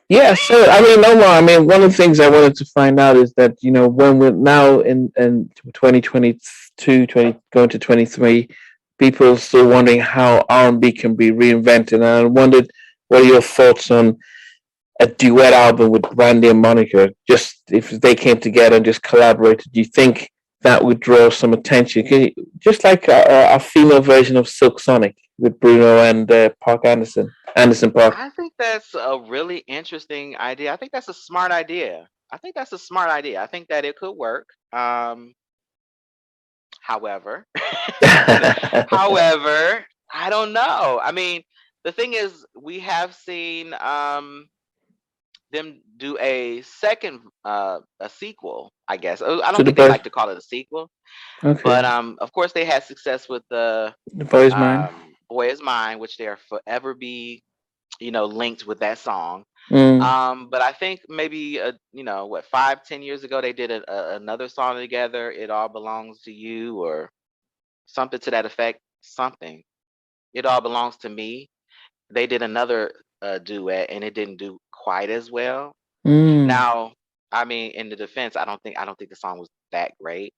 Yeah, so I mean, no more. I mean, one of the things I wanted to find out is that when we're now in 2022, going to 23, people are still wondering how R&B can be reinvented, and I wondered what are your thoughts on a duet album with Brandy and Monica? Just if they came together and just collaborated, do you think that would draw some attention? Just like a female version of Silk Sonic with Bruno and Park Anderson Park. I think that's a really interesting idea. I think that's a smart idea. I think that's a smart idea. I think that it could work. However, however, I don't know. I mean, the thing is, we have seen them do a second, a sequel. I guess I To don't the think they boy. like to call it a sequel, but Okay. of course they had success with the The boy is mine. "Boy Is Mine," which they'll forever be, linked with that song. Mm. But I think maybe what, 5, 10 years ago they did another song together. "It All Belongs to You" or something to that effect. Something. "It All Belongs to Me." They did another duet, and it didn't do quite as well. Mm. Now, I mean, in the defense, I don't think the song was that great,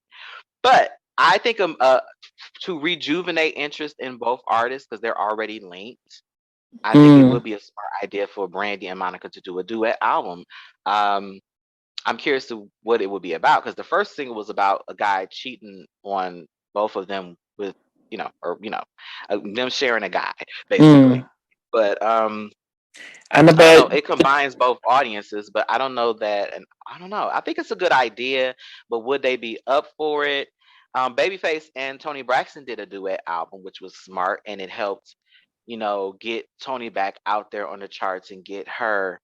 but I think to rejuvenate interest in both artists because they're already linked. I think it Mm. would be a smart idea for Brandy and Monica to do a duet album. Um, I'm curious to what it would be about because the first single was about a guy cheating on both of them with, them sharing a guy basically. Mm. But And I I don't know. bet. It combines both audiences, but I don't know that, and I don't know. I think it's a good idea, but would they be up for it? Babyface and Tony Braxton did a duet album, which was smart, and it helped, get Tony back out there on the charts and get her,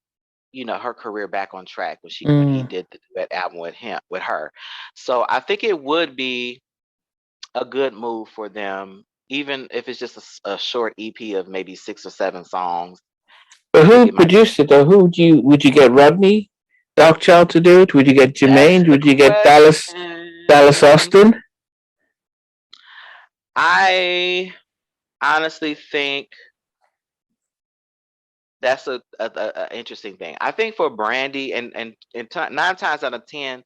her career back on track when he Mm. did the duet album with her. So I think it would be a good move for them, even if it's just a short EP of maybe 6 or 7 songs. But I think who it might be. produced it though? Who would you get Rodney Darkchild to do it? Would you get That's Jermaine? the Would you get Dallas question. Austin? I honestly think that's a interesting thing. I think for Brandy and 9 times out of 10,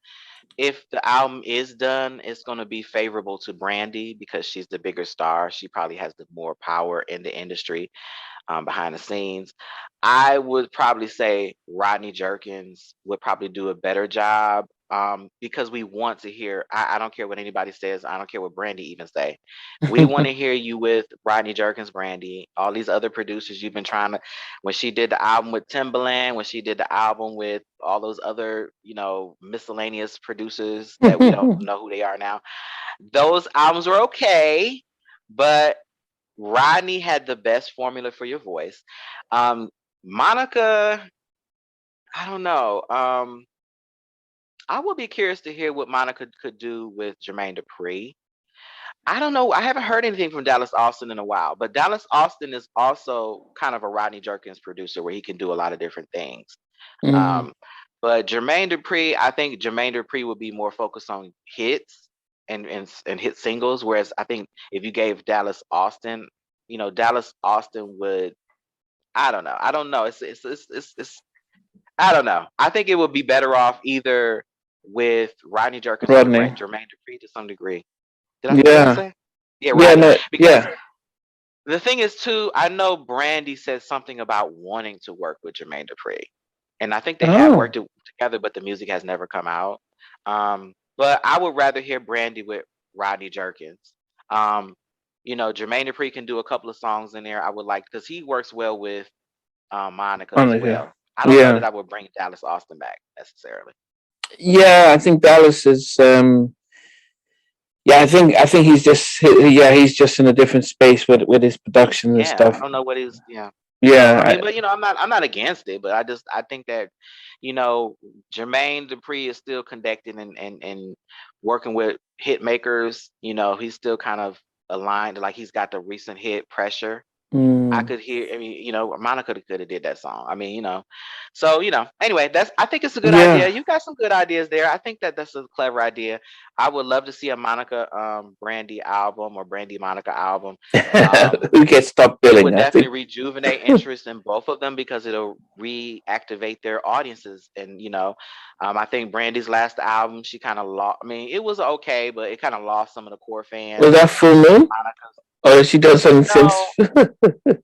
if the album is done, it's going to be favorable to Brandy because she's the bigger star. She probably has the more power in the industry, behind the scenes. I would probably say Rodney Jerkins would probably do a better job, because we want to hear. I don't care what anybody says. I don't care what Brandy even say. We want to hear you with Rodney Jerkins, Brandy. All these other producers you've been trying to. When she did the album with Timbaland, when she did the album with all those other, miscellaneous producers that we don't know who they are now. Those albums were okay, but Rodney had the best formula for your voice. Um, Monica, I don't know. I would be curious to hear what Monica could do with Jermaine Dupri. I don't know. I haven't heard anything from Dallas Austin in a while, but Dallas Austin is also kind of a Rodney Jerkins producer where he can do a lot of different things. Mm. Um, but Jermaine Dupri, I think Jermaine Dupri would be more focused on hits and hit singles, whereas I think if you gave Dallas Austin, Dallas Austin would. I don't know. I don't know. It's I don't know. I think it would be better off either with Rodney Jerkins or Rodney. Jermaine Dupri to some degree. Did I Yeah. say? Yeah, Yeah. Rodney. No. Because Yeah. the thing is too, I know Brandy said something about wanting to work with Jermaine Dupri, and I think they have Oh. worked together, but the music has never come out. But I would rather hear Brandy with Rodney Jerkins. Um, Jermaine Dupri can do a couple of songs in there. I would like because he works well with Monica as Monica. well. I don't know that Yeah. I would bring Dallas Austin back necessarily. Yeah. I think Dallas is. Yeah. I think he's just. Yeah. He's just in a different space with his production and Yeah, I stuff. don't know what is. Yeah. So I Yeah. mean, but I'm not against it, but I think that you know Jermaine Dupri is still connected and working with hit makers. He's still kind of aligned. Like he's got the recent hit Pressure. I could hear. I mean, Monica could have did that song. I mean, so Anyway, I think it's a good idea. Yeah. You got some good ideas there. I think that's a clever idea. I would love to see a Monica Brandy album or Brandy Monica album. Who gets top It billing, would I think. definitely rejuvenate interest in both of them because it'll reactivate their audiences. And I think Brandy's last album, she kind of lost. I mean, it was okay, but it kind of lost some of the core Was fans. that Full Moon? Monica's Or has she done something no. since?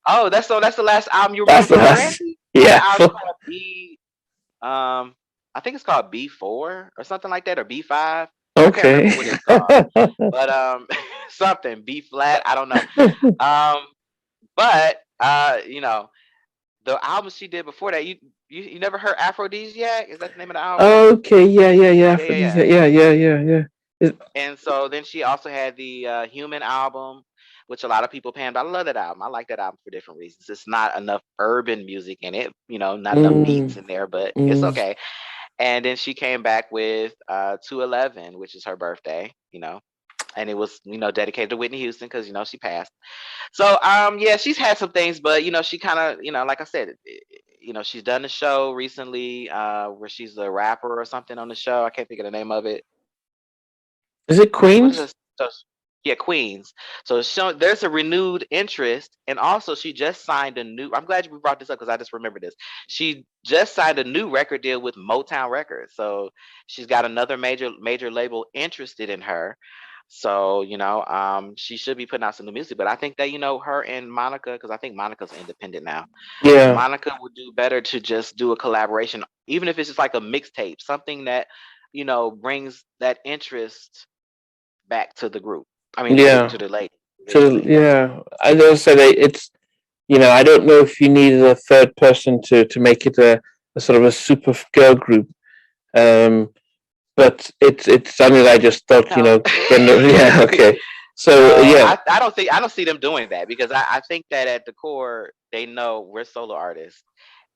Oh, that's the last album you That's remember the from last. Brandy? On the Yeah. album called B. I think it's called B4 or something like that, or B5. I can't remember Okay. what it's called, but something B flat. I don't know. Um, but the album she did before that, you never heard Aphrodisiac? Is that the name of the album? Okay. Yeah. Yeah. Yeah. Yeah, yeah, Aphrodisia. yeah. Yeah. Yeah. Yeah. Yeah. And so then she also had the Human album, which a lot of people panned. But I love that album. I like that album for different reasons. It's not enough urban music in it, not enough Mm, beats in there, but it's mm. okay. And then she came back with 211, which is her birthday, and it was dedicated to Whitney Houston because she passed. So yeah, she's had some things, but she kind of like I said, she's done a show recently where she's a rapper or something on the show. I can't think of the name of it. Is it What is Queens? this? Yeah, Queens. So there's a renewed interest, and also she just signed a new. I'm glad you brought this up because I just remember this. She just signed a new record deal with Motown Records, so she's got another major label interested in her. So she should be putting out some new music. But I think that her and Monica, because I think Monica's independent now. Yeah. Monica would do better to just do a collaboration, even if it's just like a mixtape, something that brings that interest back to the group. I mean, Yeah. to the lady, So basically. yeah, I just said it's I don't know if you needed a third person to make it a sort of a super girl group. Um, but it's something that I just thought, No. yeah, okay. So No, yeah, I don't see them doing that because I think that at the core they know we're solo artists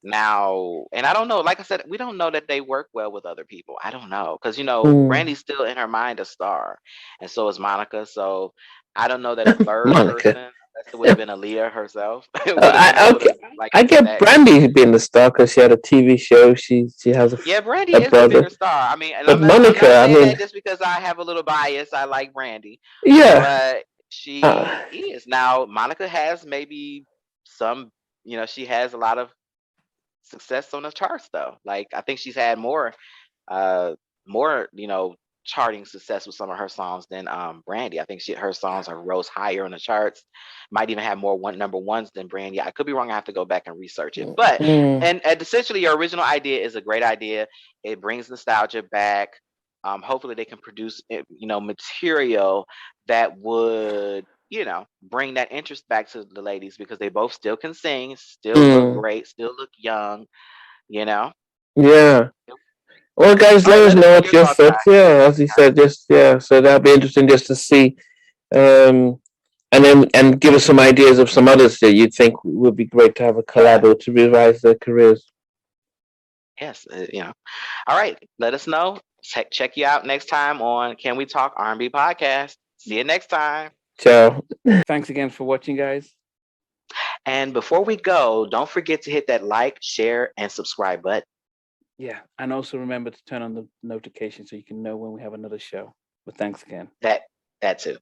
now, and I don't know. Like I said, we don't know that they work well with other people. I don't know because mm, Brandy's still in her mind a star, and so is Monica. So I don't know that a third Monica. person, unless it would have been Aaliyah herself, would have been I able okay, to like I make get that. Brandy being the star because she had a TV show. She has Yeah, Brandy a is the brother, bigger star. I mean, and but I'm not Monica, I saying mean, that just because I have a little bias. I like Brandy, yeah, but uh, she is. Now, Monica has maybe some, she has a lot of success on the charts though. Like I think she's had uh more, charting success with some of her songs than Brandy. I think her songs are rose higher on the charts. Might even have more number ones than Brandy. I could be wrong. I have to go back and research it. But mm, and essentially your original idea is a great idea. It brings nostalgia back. Hopefully they can produce material that would bring that interest back to the ladies because they both still can sing, still look mm, great, still look young, you know. yeah. Well, guys, All let right, us let us know know what your your thoughts, thoughts. guys. Yeah, as you said, just yeah. So that'd be interesting just to see, um, and give us some ideas of some others that you think would be great to have a Yeah. collab to revise their careers. Yes. All right. Let us know. Check you out next time on Can We Talk R&B podcast. See you next time. Ciao. Thanks again for watching, guys. And before we go, don't forget to hit that like, share, and subscribe button. Yeah, and also remember to turn on the notification so you can know when we have another show. But thanks again. That too.